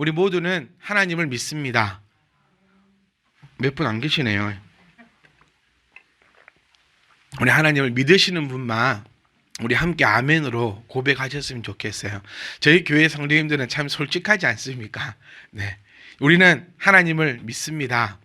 우리 모두는 하나님을 믿습니다. 몇 분 안 계시네요. 우리 하나님을 믿으시는 분만 우리 함께 아멘으로 고백하셨으면 좋겠어요. 저희 교회 성도님들은 참 솔직하지 않습니까? 네, 우리는 하나님을 믿습니다.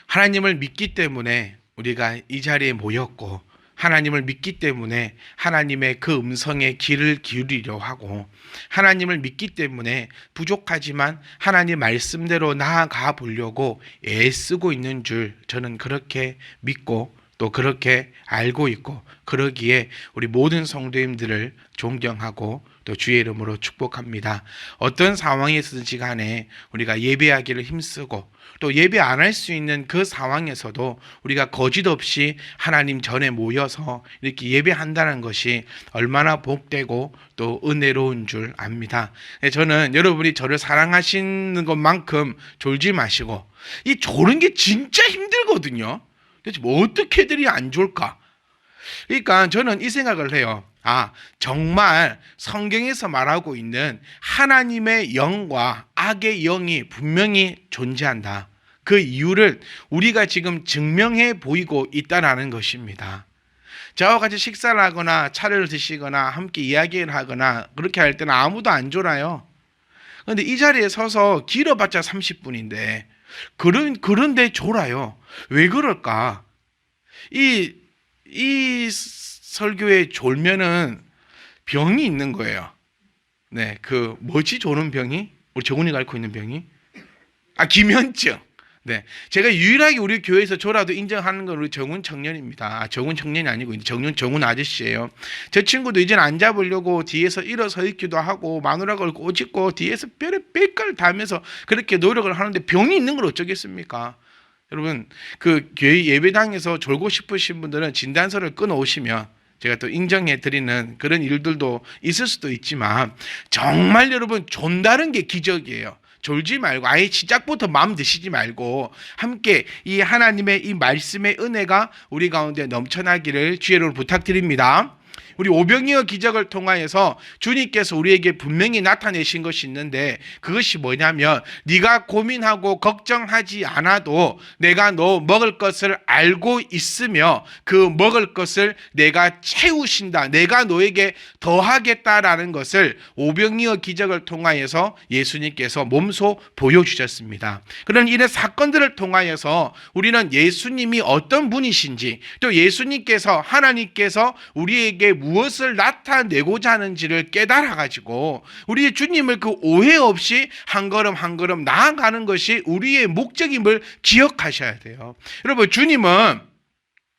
하나님을 믿기 때문에 우리가 이 자리에 모였고, 하나님을 믿기 때문에 하나님의 그 음성에 귀를 기울이려 하고, 하나님을 믿기 때문에 부족하지만 하나님 말씀대로 나아가 보려고 애쓰고 있는 줄 저는 그렇게 믿고 또 그렇게 알고 있고, 그러기에 우리 모든 성도님들을 존경하고 또 주의 이름으로 축복합니다. 어떤 상황에서든지 간에 우리가 예배하기를 힘쓰고 또 예배 안 할 수 있는 그 상황에서도 우리가 거짓 없이 하나님 전에 모여서 이렇게 예배한다는 것이 얼마나 복되고 또 은혜로운 줄 압니다. 저는 여러분이 저를 사랑하시는 것만큼 졸지 마시고, 이 졸은 게 진짜 힘들거든요. 대체 뭐 어떻게 해드리 안 졸까? 그러니까 저는 이 생각을 해요. 정말 성경에서 말하고 있는 하나님의 영과 악의 영이 분명히 존재한다. 그 이유를 우리가 지금 증명해 보이고 있다는 것입니다. 저와 같이 식사를 하거나 차를 드시거나 함께 이야기를 하거나 그렇게 할 때는 아무도 안 졸아요. 그런데 이 자리에 서서 길어봤자 30분인데 그런데 졸아요. 왜 그럴까? 이 설교에 졸면은 병이 있는 거예요. 네, 뭐지 조는 병이? 우리 정훈이가 앓고 있는 병이? 기면증. 네, 제가 유일하게 우리 교회에서 졸아도 인정하는 건 우리 정훈 청년입니다. 정훈 청년이 아니고 정훈 아저씨예요. 저 친구도 이제는 안 잡으려고 뒤에서 일어서 있기도 하고 마누라가 꼬집고 뒤에서 뼈를 뺄걸 달면서 그렇게 노력을 하는데 병이 있는 걸 어쩌겠습니까? 여러분, 그 교회 예배당에서 졸고 싶으신 분들은 진단서를 끊어오시면 제가 또 인정해 드리는 그런 일들도 있을 수도 있지만, 정말 여러분 존다는 게 기적이에요. 졸지 말고 아예 시작부터 마음 드시지 말고 함께 이 하나님의 이 말씀의 은혜가 우리 가운데 넘쳐나기를 주의로 부탁드립니다. 우리 오병이어 기적을 통하여서 주님께서 우리에게 분명히 나타내신 것이 있는데, 그것이 뭐냐면 네가 고민하고 걱정하지 않아도 내가 너 먹을 것을 알고 있으며 그 먹을 것을 내가 채우신다, 내가 너에게 더하겠다라는 것을 오병이어 기적을 통하여서 예수님께서 몸소 보여주셨습니다. 그런 이런 사건들을 통하여서 우리는 예수님이 어떤 분이신지, 또 예수님께서 하나님께서 우리에게 무엇을 나타내고자 하는지를 깨달아가지고 우리의 주님을 그 오해 없이 한 걸음 한 걸음 나아가는 것이 우리의 목적임을 기억하셔야 돼요. 여러분, 주님은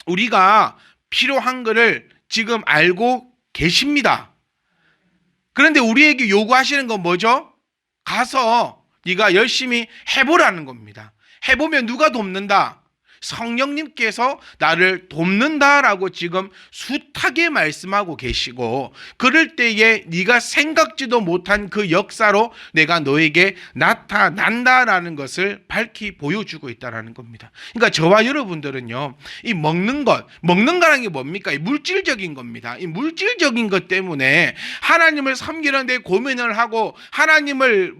우리가 필요한 것을 지금 알고 계십니다. 그런데 우리에게 요구하시는 건 뭐죠? 가서 네가 열심히 해보라는 겁니다. 해보면 누가 돕는다? 성령님께서 나를 돕는다라고 지금 숱하게 말씀하고 계시고, 그럴 때에 네가 생각지도 못한 그 역사로 내가 너에게 나타난다라는 것을 밝히 보여주고 있다는 겁니다. 그러니까 저와 여러분들은요, 이 먹는 거라는 게 뭡니까? 이 물질적인 겁니다. 이 물질적인 것 때문에 하나님을 섬기는 데 고민을 하고 하나님을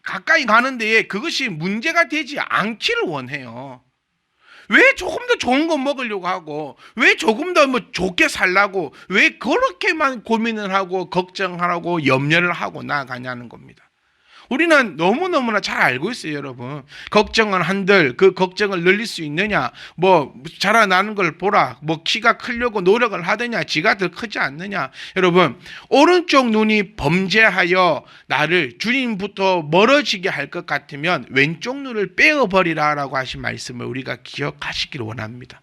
가까이 가는 데에 그것이 문제가 되지 않기를 원해요. 왜 조금 더 좋은 거 먹으려고 하고, 왜 조금 더 좋게 살라고, 왜 그렇게만 고민을 하고 걱정하고 염려를 하고 나아가냐는 겁니다. 우리는 너무너무나 잘 알고 있어요, 여러분. 걱정은 한들 그 걱정을 늘릴 수 있느냐, 자라나는 걸 보라, 키가 크려고 노력을 하느냐, 지가 더 크지 않느냐. 여러분, 오른쪽 눈이 범죄하여 나를 주님부터 멀어지게 할 것 같으면 왼쪽 눈을 빼어버리라라고 하신 말씀을 우리가 기억하시기를 원합니다.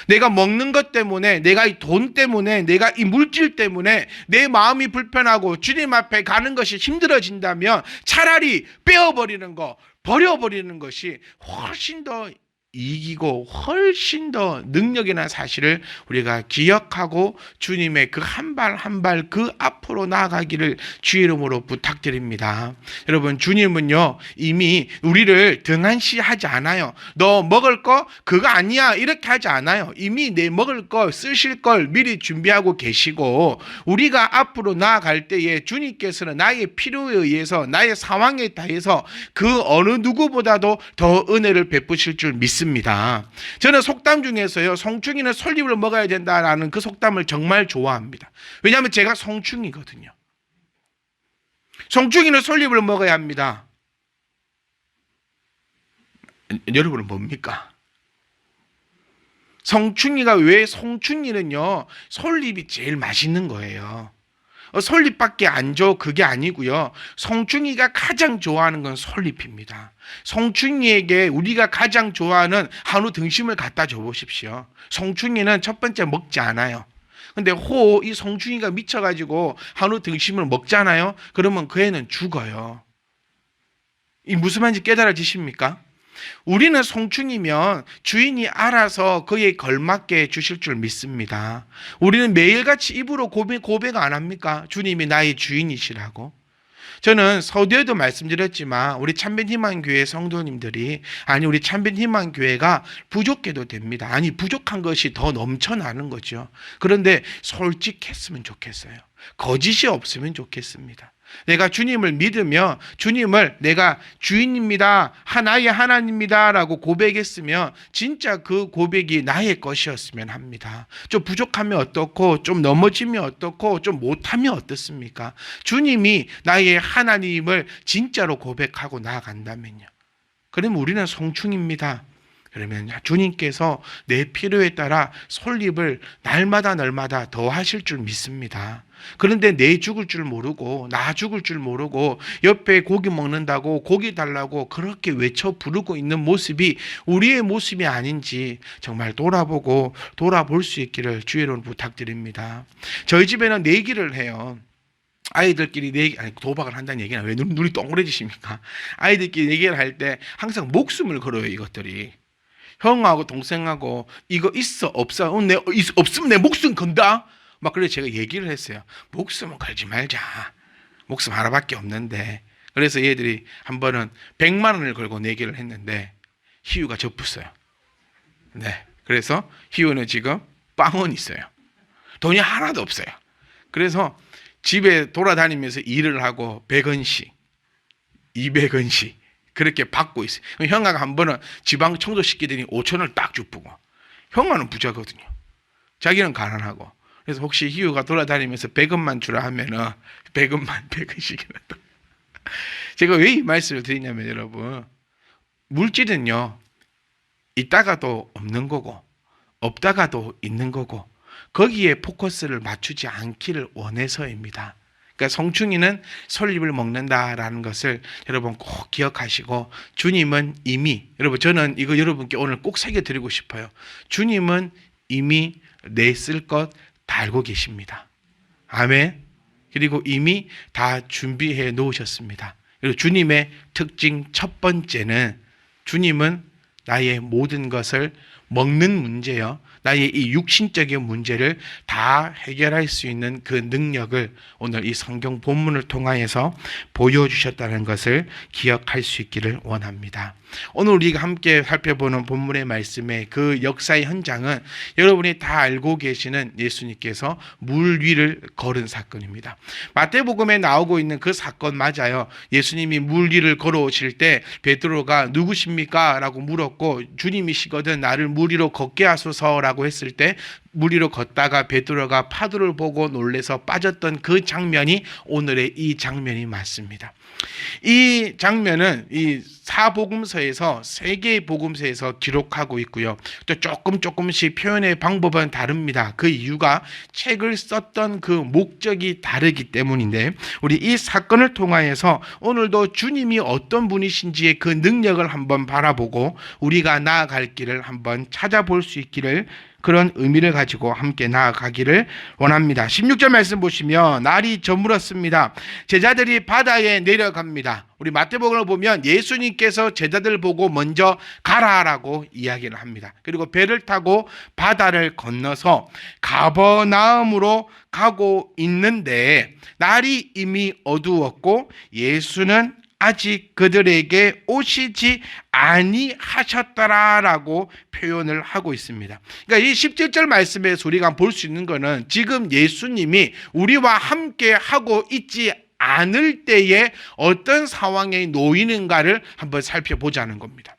내가 먹는 것 때문에, 내가 이 돈 때문에, 내가 이 물질 때문에 내 마음이 불편하고 주님 앞에 가는 것이 힘들어진다면 차라리 빼어버리는 거, 버려버리는 것이 훨씬 더 이기고 훨씬 더 능력이라는 사실을 우리가 기억하고 주님의 그 한 발 한 발 그 앞으로 나아가기를 주의 이름으로 부탁드립니다. 여러분, 주님은요 이미 우리를 등한시하지 않아요. 너 먹을 거 그거 아니야 이렇게 하지 않아요. 이미 내 먹을 거 쓰실 걸 미리 준비하고 계시고, 우리가 앞으로 나아갈 때에 주님께서는 나의 필요에 의해서 나의 상황에 대해서 그 어느 누구보다도 더 은혜를 베푸실 줄 믿습니다. 저는 속담 중에서요, 송충이는 솔잎을 먹어야 된다라는 그 속담을 정말 좋아합니다. 왜냐하면 제가 송충이거든요. 송충이는 솔잎을 먹어야 합니다. 여러분은 뭡니까? 송충이가 왜, 송충이는요 솔잎이 제일 맛있는 거예요. 솔잎밖에 안 줘 그게 아니고요, 송충이가 가장 좋아하는 건 솔잎입니다. 송충이에게 우리가 가장 좋아하는 한우 등심을 갖다 줘 보십시오. 송충이는 첫 번째 먹지 않아요. 근데 이 송충이가 미쳐가지고 한우 등심을 먹잖아요. 그러면 그 애는 죽어요. 이 무슨 말인지 깨달아지십니까? 우리는 송충이면 주인이 알아서 그에 걸맞게 주실 줄 믿습니다. 우리는 매일같이 입으로 고백 안 합니까? 주님이 나의 주인이시라고. 저는 서두에도 말씀드렸지만 우리 참변희망교회 성도님들이, 아니 우리 참변희망교회가 부족해도 됩니다. 아니 부족한 것이 더 넘쳐나는 거죠. 그런데 솔직했으면 좋겠어요. 거짓이 없으면 좋겠습니다. 내가 주님을 믿으며 주님을 내가 주인입니다, 하나의 하나님입니다 라고 고백했으면 진짜 그 고백이 나의 것이었으면 합니다. 좀 부족하면 어떻고, 좀 넘어지면 어떻고, 좀 못하면 어떻습니까? 주님이 나의 하나님을 진짜로 고백하고 나아간다면요, 그러면 우리는 송충입니다. 그러면 주님께서 내 필요에 따라 솔잎을 날마다 더 하실 줄 믿습니다. 그런데 내 죽을 줄 모르고 나 죽을 줄 모르고 옆에 고기 먹는다고 고기 달라고 그렇게 외쳐 부르고 있는 모습이 우리의 모습이 아닌지 정말 돌아볼 수 있기를 주의로 부탁드립니다. 저희 집에는 내기를 해요. 아이들끼리 도박을 한다는 얘기는 왜 눈이 동그래지십니까? 아이들끼리 내기를 할 때 항상 목숨을 걸어요. 이것들이 형하고 동생하고 이거 있어 없어? 없으면 내 목숨 건다. 막 그래 제가 얘기를 했어요. 목숨은 걸지 말자. 목숨 하나밖에 없는데. 그래서 얘들이 한 번은 100만 원을 걸고 내기를 했는데 희우가 접었어요. 네. 그래서 희우는 지금 빵원 있어요. 돈이 하나도 없어요. 그래서 집에 돌아다니면서 일을 하고 100원씩, 200원씩 그렇게 받고 있어요. 형아가 한 번은 지방 청소시키더니 5,000원을 딱 주고. 형아는 부자거든요. 자기는 가난하고. 그래서 혹시 희우가 돌아다니면서 100원만 주라 하면은 100원씩이라도. 제가 왜 이 말씀을 드리냐면 여러분, 물질은요 있다가도 없는 거고 없다가도 있는 거고 거기에 포커스를 맞추지 않기를 원해서입니다. 그러니까 송충이는 솔잎을 먹는다라는 것을 여러분 꼭 기억하시고, 주님은 이미, 여러분 저는 이거 여러분께 오늘 꼭 새겨드리고 싶어요. 주님은 이미 내 쓸 것 다 알고 계십니다. 아멘. 그리고 이미 다 준비해 놓으셨습니다. 그리고 주님의 특징 첫 번째는 주님은 나의 모든 것을 먹는 문제요, 나의 이 육신적인 문제를 다 해결할 수 있는 그 능력을 오늘 이 성경 본문을 통하여서 보여주셨다는 것을 기억할 수 있기를 원합니다. 오늘 우리가 함께 살펴보는 본문의 말씀의 그 역사의 현장은 여러분이 다 알고 계시는 예수님께서 물 위를 걸은 사건입니다. 마태복음에 나오고 있는 그 사건 맞아요. 예수님이 물 위를 걸어오실 때 베드로가 누구십니까? 라고 물었고, 주님이시거든 나를 물 위로 걷게 하소서라고 했을 때 물 위로 걷다가 베드로가 파도를 보고 놀래서 빠졌던 그 장면이 오늘의 이 장면이 맞습니다. 이 장면은 이 사복음서에서 세 개의 복음서에서 기록하고 있고요. 또 조금씩 표현의 방법은 다릅니다. 그 이유가 책을 썼던 그 목적이 다르기 때문인데, 우리 이 사건을 통하여서 오늘도 주님이 어떤 분이신지의 그 능력을 한번 바라보고 우리가 나아갈 길을 한번 찾아볼 수 있기를 그런 의미를 가지고 함께 나아가기를 원합니다. 16절 말씀 보시면 날이 저물었습니다. 제자들이 바다에 내려갑니다. 우리 마태복음을 보면 예수님께서 제자들 보고 먼저 가라라고 이야기를 합니다. 그리고 배를 타고 바다를 건너서 가버나움으로 가고 있는데 날이 이미 어두웠고 예수는 아직 그들에게 오시지 아니하셨더라라고 표현을 하고 있습니다. 그러니까 이 17절 말씀에서 우리가 볼 수 있는 것은 지금 예수님이 우리와 함께 하고 있지 않을 때에 어떤 상황에 놓이는가를 한번 살펴보자는 겁니다.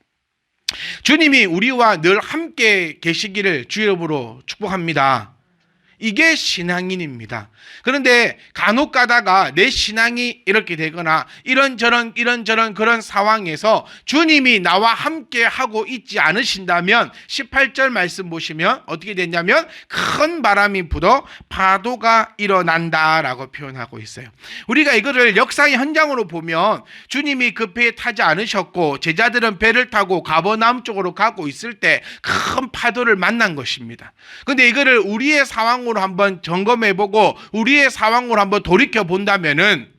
주님이 우리와 늘 함께 계시기를 주 이름으로 축복합니다. 이게 신앙인입니다. 그런데 간혹 가다가 내 신앙이 이렇게 되거나 이런저런 그런 상황에서 주님이 나와 함께 하고 있지 않으신다면 18절 말씀 보시면 어떻게 됐냐면 큰 바람이 불어 파도가 일어난다라고 표현하고 있어요. 우리가 이거를 역사의 현장으로 보면 주님이 그 배에 타지 않으셨고 제자들은 배를 타고 가버나움 쪽으로 가고 있을 때 큰 파도를 만난 것입니다. 그런데 이거를 우리의 상황으로 한번 점검해보고 우리의 상황으로 한번 돌이켜본다면은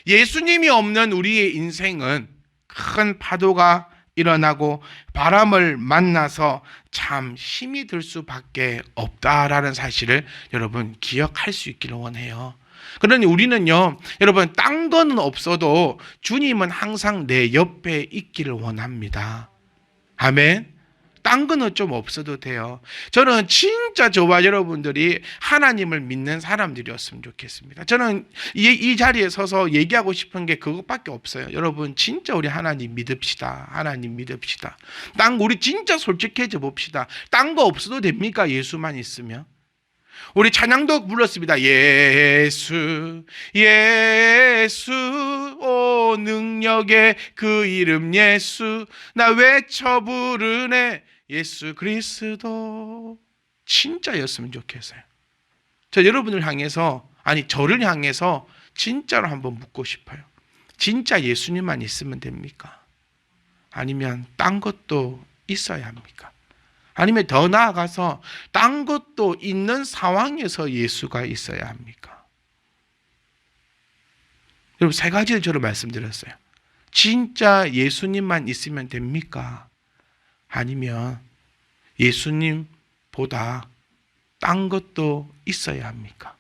예수님이 없는 우리의 인생은 큰 파도가 일어나고 바람을 만나서 참 힘이 들 수밖에 없다라는 사실을 여러분 기억할 수 있기를 원해요. 그러니 우리는요, 여러분, 딴 거는 없어도 주님은 항상 내 옆에 있기를 원합니다. 아멘. 딴 거는 좀 없어도 돼요. 저는 진짜 저와 여러분들이 하나님을 믿는 사람들이었으면 좋겠습니다. 저는 이 자리에 서서 얘기하고 싶은 게 그것밖에 없어요. 여러분, 진짜 우리 하나님 믿읍시다. 하나님 믿읍시다. 우리 진짜 솔직해져 봅시다. 딴 거 없어도 됩니까? 예수만 있으면. 우리 찬양도 불렀습니다. 예수 예수 오 능력의 그 이름 예수 나 외쳐 부르네 예수 그리스도. 진짜였으면 좋겠어요. 저 여러분을 향해서 저를 향해서 진짜로 한번 묻고 싶어요. 진짜 예수님만 있으면 됩니까? 아니면 딴 것도 있어야 합니까? 아니면 더 나아가서 딴 것도 있는 상황에서 예수가 있어야 합니까? 여러분, 세 가지를 저로 말씀드렸어요. 진짜 예수님만 있으면 됩니까? 아니면 예수님보다 딴 것도 있어야 합니까?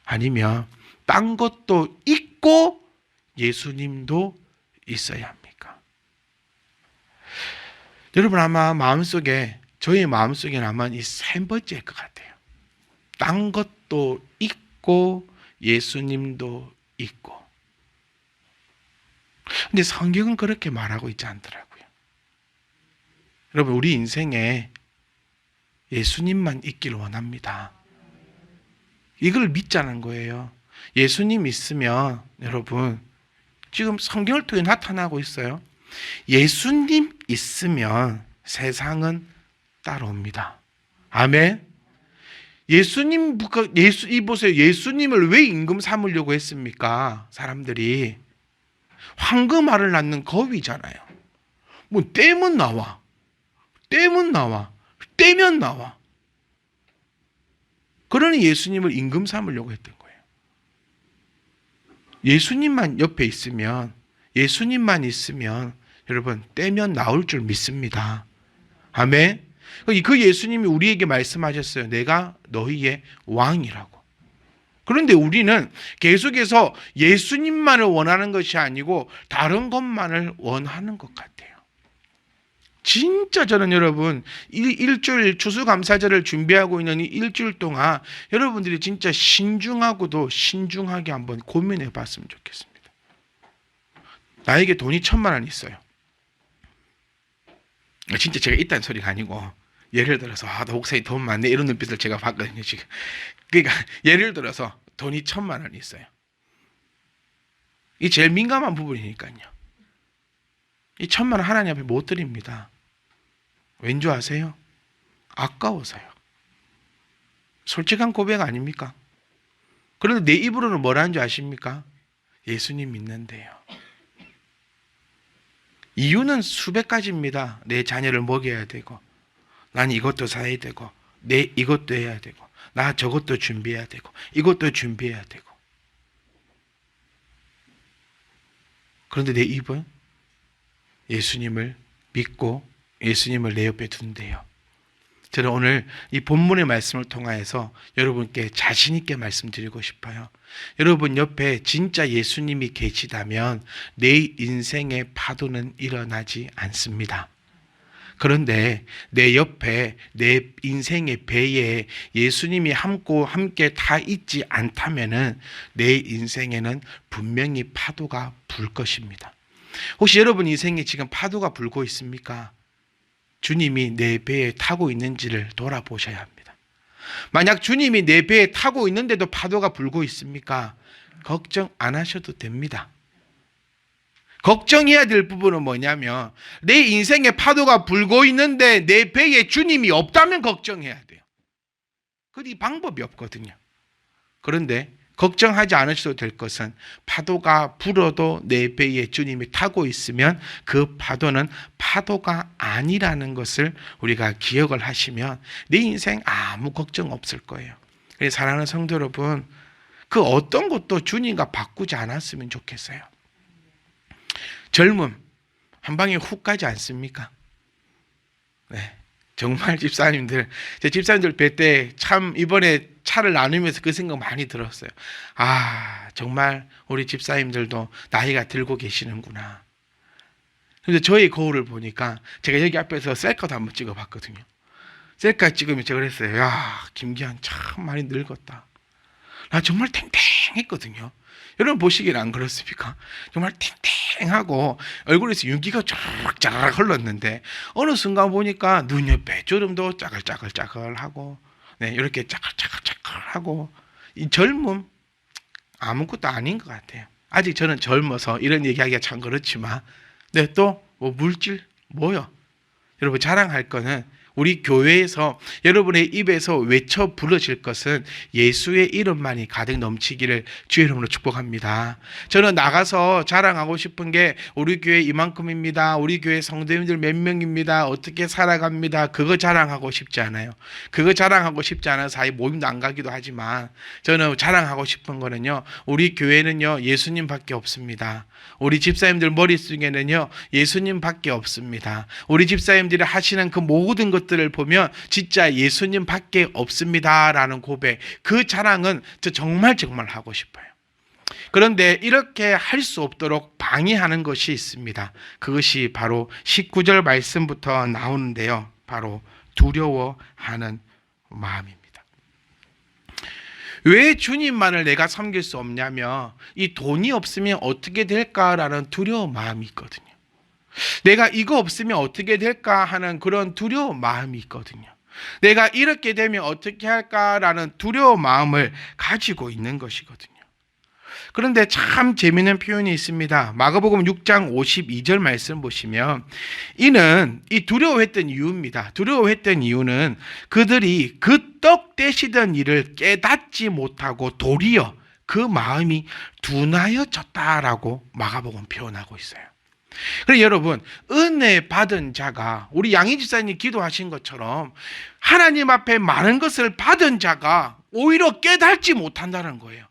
아니면 딴 것도 있고 예수님도 있어야 합니까? 여러분 아마 마음속에 저의 마음속에는 아마 이 세 번째일 것 같아요. 딴 것도 있고 예수님도 있고. 근데 성경은 그렇게 말하고 있지 않더라고요. 여러분 우리 인생에 예수님만 있기를 원합니다. 이걸 믿자는 거예요. 예수님 있으면 여러분 지금 성경을 통해 나타나고 있어요. 예수님 있으면 세상은 따라옵니다. 아멘. 이 보세요. 예수님을 왜 임금 삼으려고 했습니까? 사람들이 황금알을 낳는 거위잖아요. 뭐 떼면 나와. 떼면 나와. 그러니 예수님을 임금 삼으려고 했던 거예요. 예수님만 옆에 있으면, 예수님만 있으면 여러분 떼면 나올 줄 믿습니다. 아멘. 그 예수님이 우리에게 말씀하셨어요. 내가 너희의 왕이라고. 그런데 우리는 계속해서 예수님만을 원하는 것이 아니고 다른 것만을 원하는 것 같아요. 진짜 저는 여러분 일주일 추수감사절을 준비하고 있는 이 일주일 동안 여러분들이 진짜 신중하고도 신중하게 한번 고민해 봤으면 좋겠습니다. 나에게 돈이 1,000,000원 있어요. 진짜 제가 있다는 소리가 아니고 예를 들어서 나 목사님 돈 많네 이런 눈빛을 제가 봤거든요 지금. 그러니까 예를 들어서 돈이 1,000,000원 있어요. 이 제일 민감한 부분이니까요. 이 1,000,000원 하나님 앞에 못 드립니다. 왠지 아세요? 아까워서요. 솔직한 고백 아닙니까? 그런데 내 입으로는 뭐라는 줄 아십니까? 예수님 믿는데요. 이유는 수백 가지입니다. 내 자녀를 먹여야 되고 난 이것도 사야 되고 내 이것도 해야 되고, 나 저것도 준비해야 되고, 이것도 준비해야 되고. 그런데 내 입은 예수님을 믿고 예수님을 내 옆에 둔대요. 저는 오늘 이 본문의 말씀을 통하여서 여러분께 자신 있게 말씀드리고 싶어요. 여러분 옆에 진짜 예수님이 계시다면 내 인생의 파도는 일어나지 않습니다. 그런데 내 옆에 내 인생의 배에 예수님이 함께 다 있지 않다면은 내 인생에는 분명히 파도가 불 것입니다. 혹시 여러분 인생에 지금 파도가 불고 있습니까? 주님이 내 배에 타고 있는지를 돌아보셔야 합니다. 만약 주님이 내 배에 타고 있는데도 파도가 불고 있습니까? 걱정 안 하셔도 됩니다. 걱정해야 될 부분은 뭐냐면 내 인생에 파도가 불고 있는데 내 배에 주님이 없다면 걱정해야 돼요. 그 방법이 없거든요. 그런데 걱정하지 않으셔도 될 것은 파도가 불어도 내 배에 주님이 타고 있으면 그 파도는 파도가 아니라는 것을 우리가 기억을 하시면 내 인생 아무 걱정 없을 거예요. 그래서 사랑하는 성도 여러분, 그 어떤 것도 주님과 바꾸지 않았으면 좋겠어요. 젊음 한 방에 훅 가지 않습니까? 네, 정말 집사님들, 제 집사님들 뵐 때 참 이번에 차를 나누면서 그 생각 많이 들었어요. 아, 정말 우리 집사님들도 나이가 들고 계시는구나. 근데 저희 거울을 보니까 제가 여기 앞에서 셀카도 한번 찍어봤거든요. 셀카 찍으면 제가 그랬어요. 야, 김기한 참 많이 늙었다. 나 정말 탱탱했거든요. 여러분 보시기엔 안 그렇습니까? 정말 탱탱하고 얼굴에서 윤기가 쫙쫙 흘렀는데 어느 순간 보니까 눈 옆에 주름도 짜글짜글짜글하고, 네, 이렇게 짜글짜글짜글하고. 이 젊음 아무것도 아닌 것 같아요. 아직 저는 젊어서 이런 얘기하기가 참 그렇지만, 네, 또 뭐 물질 뭐요? 여러분 자랑할 거는 우리 교회에서 여러분의 입에서 외쳐 부르실 것은 예수의 이름만이 가득 넘치기를 주의 이름으로 축복합니다. 저는 나가서 자랑하고 싶은 게 우리 교회 이만큼입니다. 우리 교회 성도님들 몇 명입니다. 어떻게 살아갑니다. 그거 자랑하고 싶지 않아요. 그거 자랑하고 싶지 않아서 사이 모임도 안 가기도 하지만 저는 자랑하고 싶은 거는요, 우리 교회는요 예수님밖에 없습니다. 우리 집사님들 머릿속에는요 예수님밖에 없습니다. 우리 집사님들이 하시는 그 모든 것들을 보면 진짜 예수님밖에 없습니다라는 고백, 그 자랑은 저 정말 하고 싶어요. 그런데 이렇게 할 수 없도록 방해하는 것이 있습니다. 그것이 바로 19절 말씀부터 나오는데요, 바로 두려워하는 마음입니다. 왜 주님만을 내가 섬길 수 없냐면 이 돈이 없으면 어떻게 될까라는 두려운 마음이 있거든요. 내가 이거 없으면 어떻게 될까 하는 그런 두려운 마음이 있거든요. 내가 이렇게 되면 어떻게 할까라는 두려운 마음을 가지고 있는 것이거든요. 그런데 참 재미있는 표현이 있습니다. 마가복음 6장 52절 말씀 보시면 이는 이 두려워했던 이유입니다. 두려워했던 이유는 그들이 그 떡 떼시던 일을 깨닫지 못하고 도리어 그 마음이 둔하여졌다라고 마가복음 표현하고 있어요. 그래서 여러분, 은혜 받은 자가, 우리 양희 집사님이 기도하신 것처럼 하나님 앞에 많은 것을 받은 자가 오히려 깨닫지 못한다는 거예요.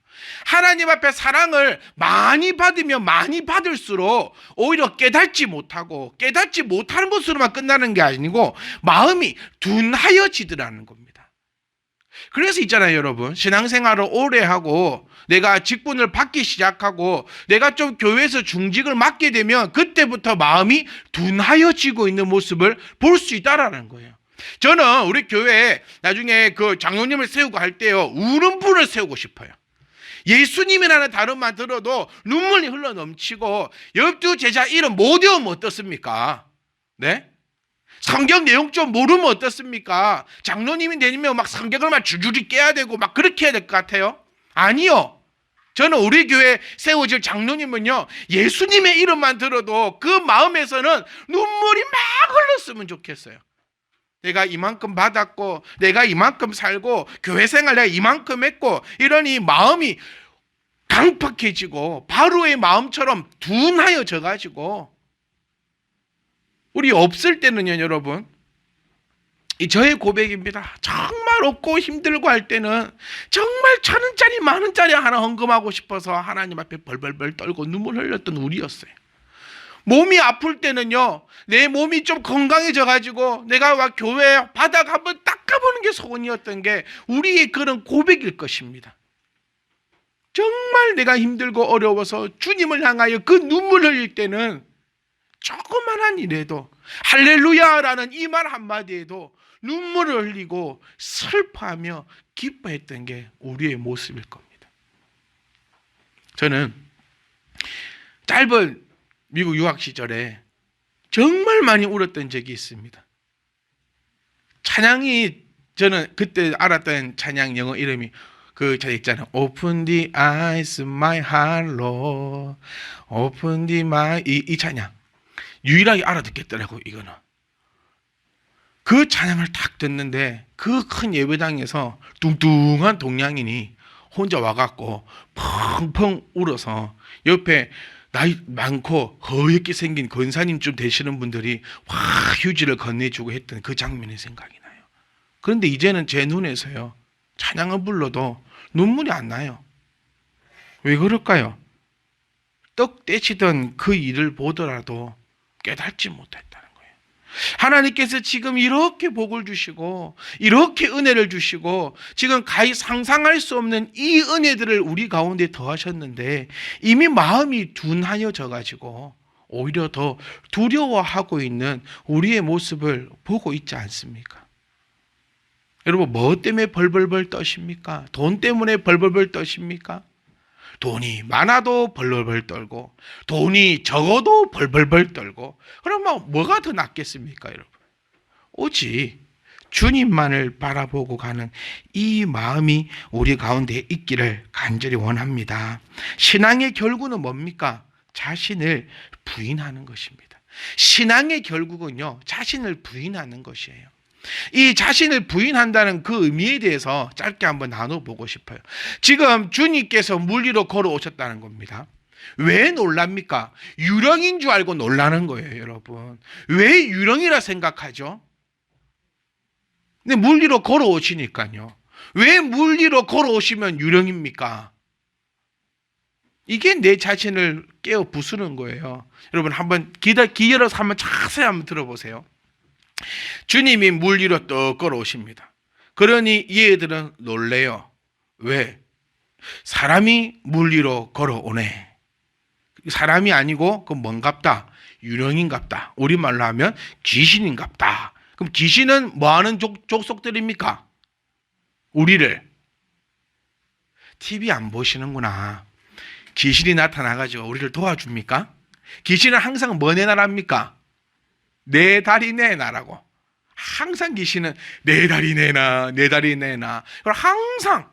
하나님 앞에 사랑을 많이 받으면 많이 받을수록 오히려 깨닫지 못하고, 깨닫지 못하는 것으로만 끝나는 게 아니고 마음이 둔하여지더라는 겁니다. 그래서 있잖아요, 여러분, 신앙생활을 오래 하고 내가 직분을 받기 시작하고 내가 좀 교회에서 중직을 맡게 되면 그때부터 마음이 둔하여지고 있는 모습을 볼 수 있다라는 거예요. 저는 우리 교회에 나중에 그 장로님을 세우고 할 때요, 우는 분을 세우고 싶어요. 예수님이라는 단어만 들어도 눈물이 흘러 넘치고 12제자 이름 못 외우면 어떻습니까? 네? 성경 내용 좀 모르면 어떻습니까? 장로님이 되면 막 성경을 막 줄줄이 깨야 되고 막 그렇게 해야 될 것 같아요? 아니요. 저는 우리 교회 세워질 장로님은요, 예수님의 이름만 들어도 그 마음에서는 눈물이 막 흘렀으면 좋겠어요. 내가 이만큼 받았고 내가 이만큼 살고 교회 생활 내가 이만큼 했고 이러니 마음이 강팍해지고 바로의 마음처럼 둔하여져 가지고, 우리 없을 때는요 여러분, 이 저의 고백입니다. 정말 없고 힘들고 할 때는 정말 1,000원짜리 10,000원짜리 하나 헌금하고 싶어서 하나님 앞에 벌벌벌 떨고 눈물 흘렸던 우리였어요. 몸이 아플 때는요, 내 몸이 좀 건강해져 가지고 내가 와 교회 바닥 한번 닦아보는 게 소원이었던 게 우리의 그런 고백일 것입니다. 정말 내가 힘들고 어려워서 주님을 향하여 그 눈물 흘릴 때는 조그만한 일에도 할렐루야라는 이 말 한마디에도 눈물을 흘리고 슬퍼하며 기뻐했던 게 우리의 모습일 겁니다. 저는 짧은 미국 유학 시절에 정말 많이 울었던 적이 있습니다. 찬양이, 저는 그때 알았던 찬양 영어 이름이 그 찬양 있잖아요. Open the eyes of my heart, Lord. Open the my, 이 찬양 유일하게 알아듣겠더라고요. 이거는 그 찬양을 딱 듣는데 그 큰 예배당에서 뚱뚱한 동양인이 혼자 와갖고 펑펑 울어서 옆에 나이 많고 허옇게 생긴 권사님쯤 되시는 분들이 와 휴지를 건네주고 했던 그 장면이 생각이 나요. 그런데 이제는 제 눈에서요, 찬양을 불러도 눈물이 안 나요. 왜 그럴까요? 떡 떼시던 그 일을 보더라도 깨닫지 못했다는 거예요. 하나님께서 지금 이렇게 복을 주시고 이렇게 은혜를 주시고 지금 가히 상상할 수 없는 이 은혜들을 우리 가운데 더하셨는데 이미 마음이 둔하여져 가지고 오히려 더 두려워하고 있는 우리의 모습을 보고 있지 않습니까? 여러분, 뭐 때문에 벌벌벌 떠십니까? 돈 때문에 벌벌벌 떠십니까? 돈이 많아도 벌벌벌 떨고 돈이 적어도 벌벌벌 떨고, 그러면 뭐가 더 낫겠습니까, 여러분? 오직 주님만을 바라보고 가는 이 마음이 우리 가운데 있기를 간절히 원합니다. 신앙의 결국은 뭡니까? 자신을 부인하는 것입니다. 신앙의 결국은요, 자신을 부인하는 것이에요. 이 자신을 부인한다는 그 의미에 대해서 짧게 한번 나눠보고 싶어요. 지금 주님께서 물 위로 걸어오셨다는 겁니다. 왜 놀랍니까? 유령인 줄 알고 놀라는 거예요, 여러분. 왜 유령이라 생각하죠? 근데 물 위로 걸어오시니까요. 왜 물 위로 걸어오시면 유령입니까? 이게 내 자신을 깨어 부수는 거예요. 여러분, 한번 기열어서 한번 자세히 한번 들어보세요. 주님이 물 위로 떡 걸어오십니다. 그러니 얘들은 놀래요. 왜? 사람이 물 위로 걸어오네. 사람이 아니고 그 뭔갑다? 유령인갑다. 우리말로 하면 귀신인갑다. 그럼 귀신은 뭐하는 족속들입니까? 우리를 TV 안 보시는구나. 귀신이 나타나가지고 우리를 도와줍니까? 귀신은 항상 뭐 내놔랍니까? 내 다리 내놔라고. 항상 귀신은 내 다리 내놔, 내 다리 내놔. 항상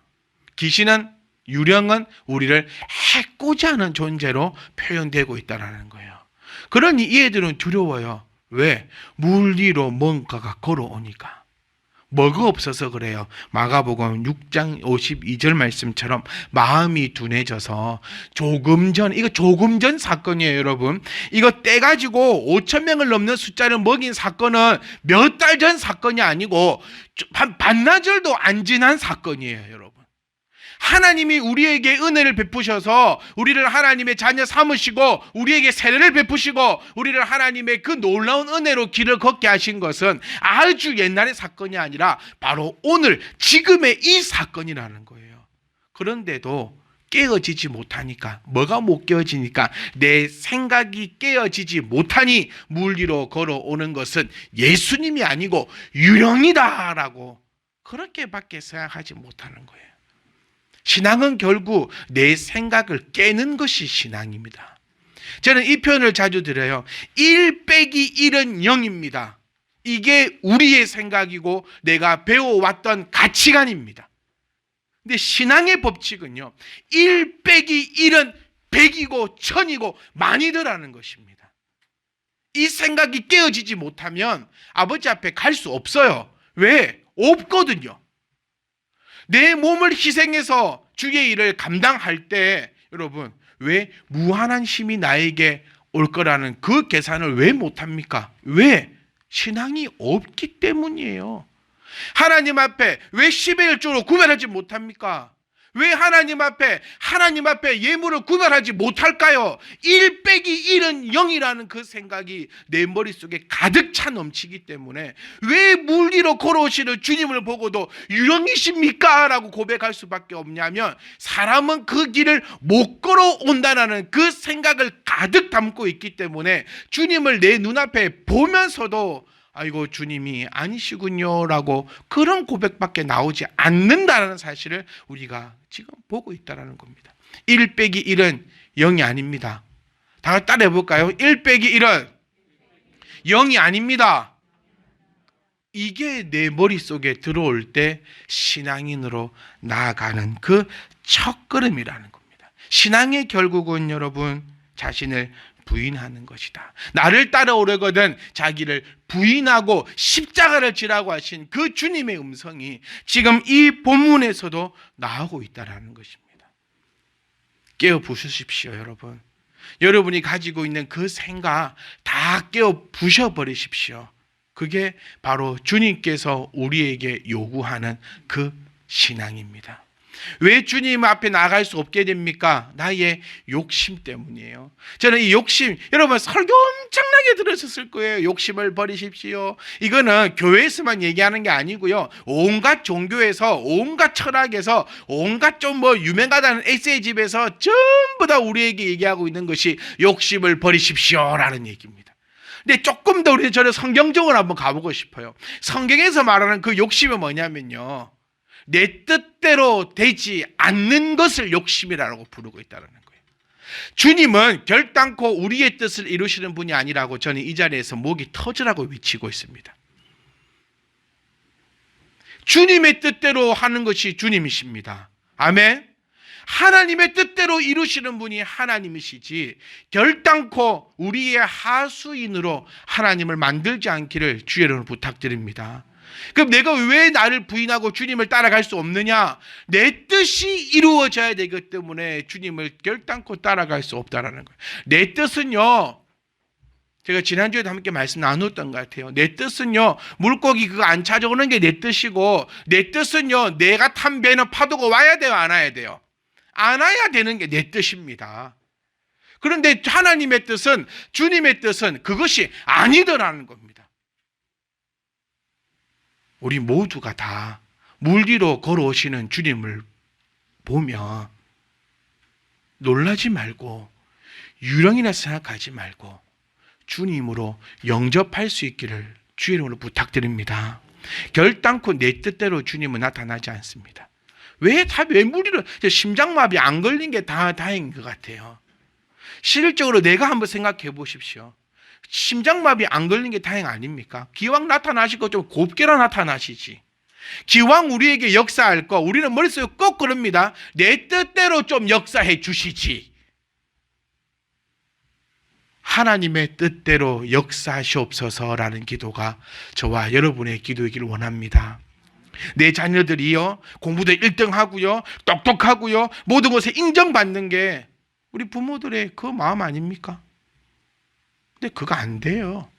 귀신은, 유령은 우리를 해코지 하는 존재로 표현되고 있다는 거예요. 그러니 이 애들은 두려워요. 왜? 물 위로 뭔가가 걸어오니까. 뭐가 없어서 그래요. 마가복음 6장 52절 말씀처럼 마음이 둔해져서 조금 전 사건이에요, 여러분. 이거 떼가지고 5,000명을 넘는 숫자를 먹인 사건은 몇 달 전 사건이 아니고 반나절도 안 지난 사건이에요, 여러분. 하나님이 우리에게 은혜를 베푸셔서 우리를 하나님의 자녀 삼으시고 우리에게 세례를 베푸시고 우리를 하나님의 그 놀라운 은혜로 길을 걷게 하신 것은 아주 옛날의 사건이 아니라 바로 오늘 지금의 이 사건이라는 거예요. 그런데도 깨어지지 못하니까, 뭐가 못 깨어지니까? 내 생각이 깨어지지 못하니 물 위로 걸어오는 것은 예수님이 아니고 유령이다라고 그렇게밖에 생각하지 못하는 거예요. 신앙은 결국 내 생각을 깨는 것이 신앙입니다. 저는 이 표현을 자주 드려요. 1 빼기 1은 0입니다. 이게 우리의 생각이고 내가 배워왔던 가치관입니다. 근데 신앙의 법칙은요, 1 빼기 1은 100이고 1000이고 만이더라는 것입니다. 이 생각이 깨어지지 못하면 아버지 앞에 갈 수 없어요. 왜? 없거든요. 내 몸을 희생해서 주의 일을 감당할 때, 여러분, 왜 무한한 힘이 나에게 올 거라는 그 계산을 왜 못합니까? 왜? 신앙이 없기 때문이에요. 하나님 앞에 왜 10의 1조로 구별하지 못합니까? 왜 하나님 앞에 예물을 구별하지 못할까요? 1 빼기 1은 0이라는 그 생각이 내 머릿속에 가득 차 넘치기 때문에 왜 물리로 걸어오시는 주님을 보고도 유령이십니까? 라고 고백할 수밖에 없냐면, 사람은 그 길을 못 걸어온다는 그 생각을 가득 담고 있기 때문에 주님을 내 눈앞에 보면서도 아이고 주님이 아니시군요 라고 그런 고백밖에 나오지 않는다는 사실을 우리가 지금 보고 있다는 겁니다. 1 빼기 1은 0이 아닙니다. 다 같이 따라해 볼까요? 1 빼기 1은 0이 아닙니다. 이게 내 머릿속에 들어올 때 신앙인으로 나아가는 그 첫걸음이라는 겁니다. 신앙의 결국은 여러분, 자신을 부인하는 것이다. 나를 따라오려거든 자기를 부인하고 십자가를 지라고 하신 그 주님의 음성이 지금 이 본문에서도 나오고 있다는 것입니다. 깨어 부수십시오, 여러분. 여러분이 가지고 있는 그 생각 다 깨어 부셔버리십시오. 그게 바로 주님께서 우리에게 요구하는 그 신앙입니다. 왜 주님 앞에 나갈 수 없게 됩니까? 나의 욕심 때문이에요. 저는 이 욕심, 여러분 설교 엄청나게 들으셨을 거예요. 욕심을 버리십시오. 이거는 교회에서만 얘기하는 게 아니고요. 온갖 종교에서, 온갖 철학에서, 온갖 좀 유명하다는 에세이집에서 전부 다 우리에게 얘기하고 있는 것이 욕심을 버리십시오라는 얘기입니다. 근데 조금 더 우리 저는 성경적으로 한번 가보고 싶어요. 성경에서 말하는 그 욕심이 뭐냐면요, 내 뜻대로 되지 않는 것을 욕심이라고 부르고 있다는 거예요. 주님은 결단코 우리의 뜻을 이루시는 분이 아니라고 저는 이 자리에서 목이 터지라고 외치고 있습니다. 주님의 뜻대로 하는 것이 주님이십니다. 아멘. 하나님의 뜻대로 이루시는 분이 하나님이시지 결단코 우리의 하수인으로 하나님을 만들지 않기를 주의 이름으로 부탁드립니다. 그럼 내가 왜 나를 부인하고 주님을 따라갈 수 없느냐? 내 뜻이 이루어져야 되기 때문에 주님을 결단코 따라갈 수 없다라는 거예요. 내 뜻은요, 제가 지난주에도 함께 말씀 나눴던 것 같아요. 내 뜻은요, 물고기 그거 안 찾아오는 게 내 뜻이고, 내 뜻은요, 내가 탄 배는 파도가 와야 돼요, 안 와야 돼요? 안 와야 되는 게 내 뜻입니다. 그런데 하나님의 뜻은, 주님의 뜻은 그것이 아니더라는 겁니다. 우리 모두가 다 물 위로 걸어오시는 주님을 보며 놀라지 말고 유령이라 생각하지 말고 주님으로 영접할 수 있기를 주의 이름으로 부탁드립니다. 결단코 내 뜻대로 주님은 나타나지 않습니다. 왜 물 위로, 심장마비 안 걸린 게 다 다행인 것 같아요. 실질적으로 내가 한번 생각해 보십시오. 심장마비 안 걸린 게 다행 아닙니까? 기왕 나타나시고 좀 곱게라 나타나시지. 기왕 우리에게 역사할 거, 우리는 머릿속에 꼭 그럽니다. 내 뜻대로 좀 역사해 주시지. 하나님의 뜻대로 역사하시옵소서라는 기도가 저와 여러분의 기도이기를 원합니다. 내 자녀들이요, 공부도 1등 하고요, 똑똑하고요, 모든 것에 인정받는 게 우리 부모들의 그 마음 아닙니까? 근데 그거 안 돼요.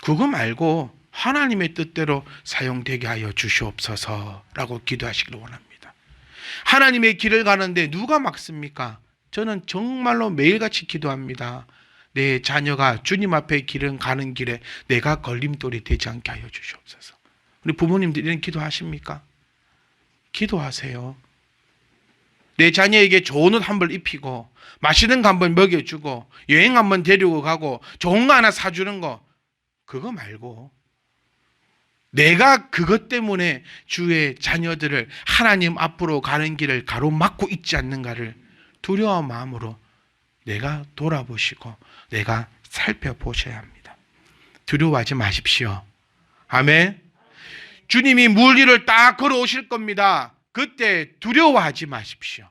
그거 말고 하나님의 뜻대로 사용되게 하여 주시옵소서라고 기도하시길 원합니다. 하나님의 길을 가는데 누가 막습니까? 저는 정말로 매일같이 기도합니다. 내 자녀가 주님 앞에 길은 가는 길에 내가 걸림돌이 되지 않게 하여 주시옵소서. 우리 부모님들 이런 기도하십니까? 기도하세요. 내 자녀에게 좋은 옷 한 벌 입히고 맛있는 거 한 번 먹여주고 여행 한 번 데리고 가고 좋은 거 하나 사주는 거, 그거 말고 내가 그것 때문에 주의 자녀들을 하나님 앞으로 가는 길을 가로막고 있지 않는가를 두려운 마음으로 내가 돌아보시고 내가 살펴보셔야 합니다. 두려워하지 마십시오. 아멘. 주님이 물 위를 딱 걸어오실 겁니다. 그때 두려워하지 마십시오.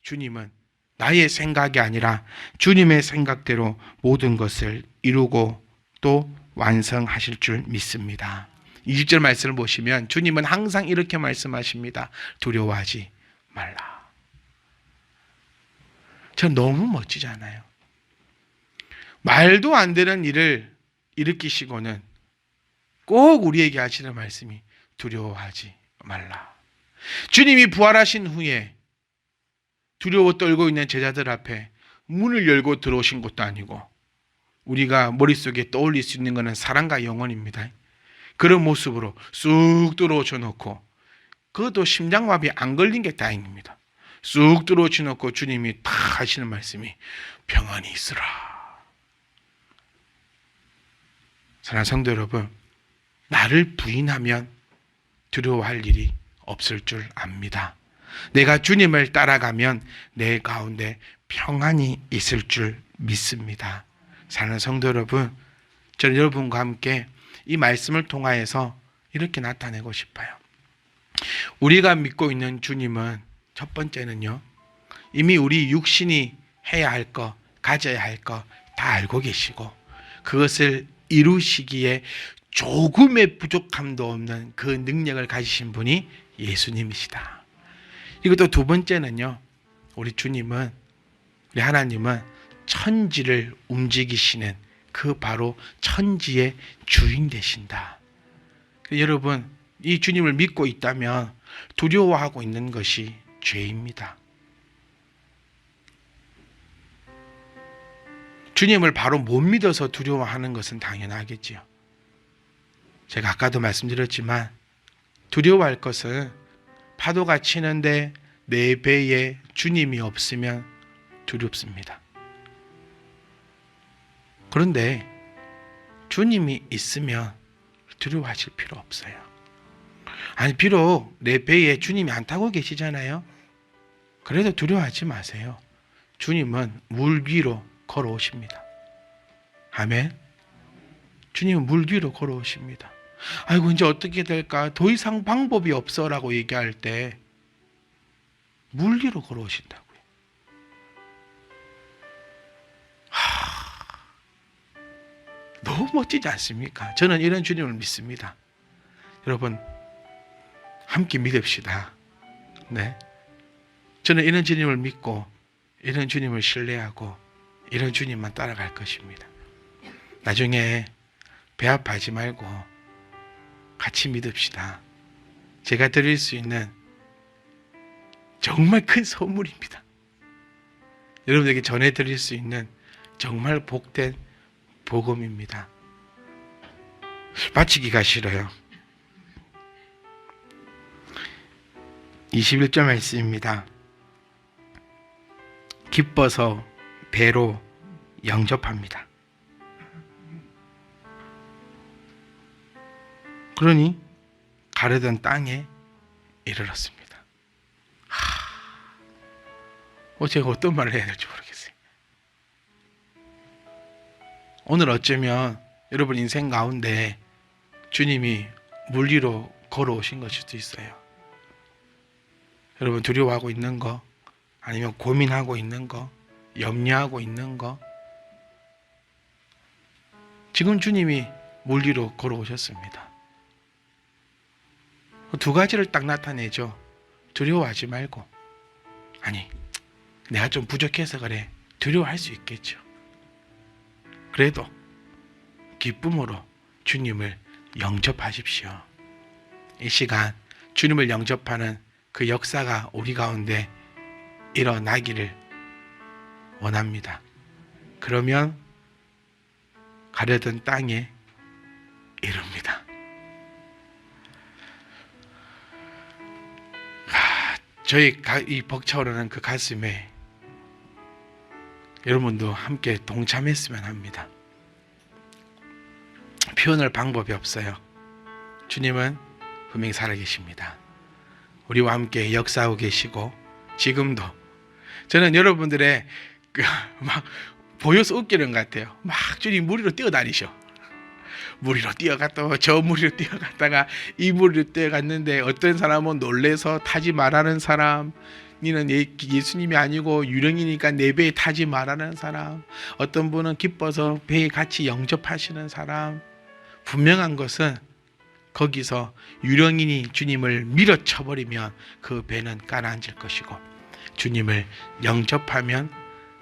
주님은 나의 생각이 아니라 주님의 생각대로 모든 것을 이루고 또 완성하실 줄 믿습니다. 20절 말씀을 보시면 주님은 항상 이렇게 말씀하십니다. 두려워하지 말라. 전 너무 멋지잖아요. 말도 안 되는 일을 일으키시고는 꼭 우리에게 하시는 말씀이 두려워하지 말라. 주님이 부활하신 후에 두려워 떨고 있는 제자들 앞에 문을 열고 들어오신 것도 아니고 우리가 머릿속에 떠올릴 수 있는 것은 사랑과 영원입니다. 그런 모습으로 쑥 들어오셔 놓고 그것도 심장마비 안 걸린 게 다행입니다. 쑥 들어오셔 놓고 주님이 다 하시는 말씀이 평안히 있으라. 사랑하는 성도 여러분, 나를 부인하면 두려워할 일이 없을 줄 압니다. 내가 주님을 따라가면 내 가운데 평안이 있을 줄 믿습니다. 사랑하는 성도 여러분, 저는 여러분과 함께 이 말씀을 통하여서 이렇게 나타내고 싶어요. 우리가 믿고 있는 주님은 첫 번째는요, 이미 우리 육신이 해야 할 것, 가져야 할 것 다 알고 계시고 그것을 이루시기에 조금의 부족함도 없는 그 능력을 가지신 분이 예수님이시다. 그리고 또 두 번째는요, 우리 주님은, 우리 하나님은 천지를 움직이시는 그 바로 천지의 주인 되신다. 여러분, 이 주님을 믿고 있다면 두려워하고 있는 것이 죄입니다. 주님을 바로 못 믿어서 두려워하는 것은 당연하겠지요. 제가 아까도 말씀드렸지만 두려워할 것은 파도가 치는데 내 배에 주님이 없으면 두렵습니다. 그런데 주님이 있으면 두려워하실 필요 없어요. 아니, 비록 내 배에 주님이 안 타고 계시잖아요. 그래도 두려워하지 마세요. 주님은 물 위로 걸어오십니다. 아멘. 주님은 물 위로 걸어오십니다. 아이고, 이제 어떻게 될까? 더 이상 방법이 없어라고 얘기할 때 물 위로 걸어오신다고요. 너무 멋지지 않습니까? 저는 이런 주님을 믿습니다. 여러분, 함께 믿읍시다. 네, 저는 이런 주님을 믿고 이런 주님을 신뢰하고 이런 주님만 따라갈 것입니다. 나중에 배합하지 말고 같이 믿읍시다. 제가 드릴 수 있는 정말 큰 선물입니다. 여러분에게 전해드릴 수 있는 정말 복된 복음입니다. 마치기가 싫어요. 21절 말씀입니다. 기뻐서 배로 영접합니다. 그러니 가려던 땅에 이르렀습니다. 제가 어떤 말을 해야 될지 모르겠어요. 오늘 어쩌면 여러분 인생 가운데 주님이 물 위로 걸어오신 것일 수도 있어요. 여러분 두려워하고 있는 거, 아니면 고민하고 있는 거, 염려하고 있는 거, 지금 주님이 물 위로 걸어오셨습니다. 두 가지를 딱 나타내죠. 두려워하지 말고, 아니 내가 좀 부족해서 그래, 두려워할 수 있겠죠. 그래도 기쁨으로 주님을 영접하십시오. 이 시간 주님을 영접하는 그 역사가 우리 가운데 일어나기를 원합니다. 그러면 가려던 땅에 이릅니다. 저희 이 벅차오르는 그 가슴에 여러분도 함께 동참했으면 합니다. 표현할 방법이 없어요. 주님은 분명히 살아계십니다. 우리와 함께 역사하고 계시고, 지금도 저는 여러분들의 막 보여서 웃기는 것 같아요. 막 주님 물 위로 뛰어다니셔. 물 위로 뛰어갔다가 저 물 위로 뛰어갔다가 이 물 위로 뛰어갔는데, 어떤 사람은 놀래서 타지 말라는 사람, 니는 예수님이 아니고 유령이니까 내 배에 타지 말라는 사람, 어떤 분은 기뻐서 배에 같이 영접하시는 사람. 분명한 것은 거기서 유령인이 주님을 밀어쳐버리면 그 배는 가라앉을 것이고, 주님을 영접하면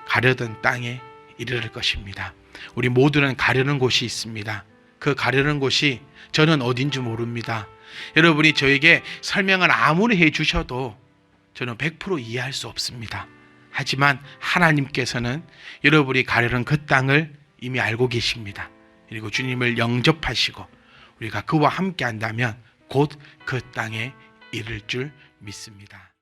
가려던 땅에 이르를 것입니다. 우리 모두는 가려는 곳이 있습니다. 그 가려는 곳이 저는 어딘지 모릅니다. 여러분이 저에게 설명을 아무리 해주셔도 저는 100% 이해할 수 없습니다. 하지만 하나님께서는 여러분이 가려는 그 땅을 이미 알고 계십니다. 그리고 주님을 영접하시고 우리가 그와 함께 한다면 곧 그 땅에 이를 줄 믿습니다.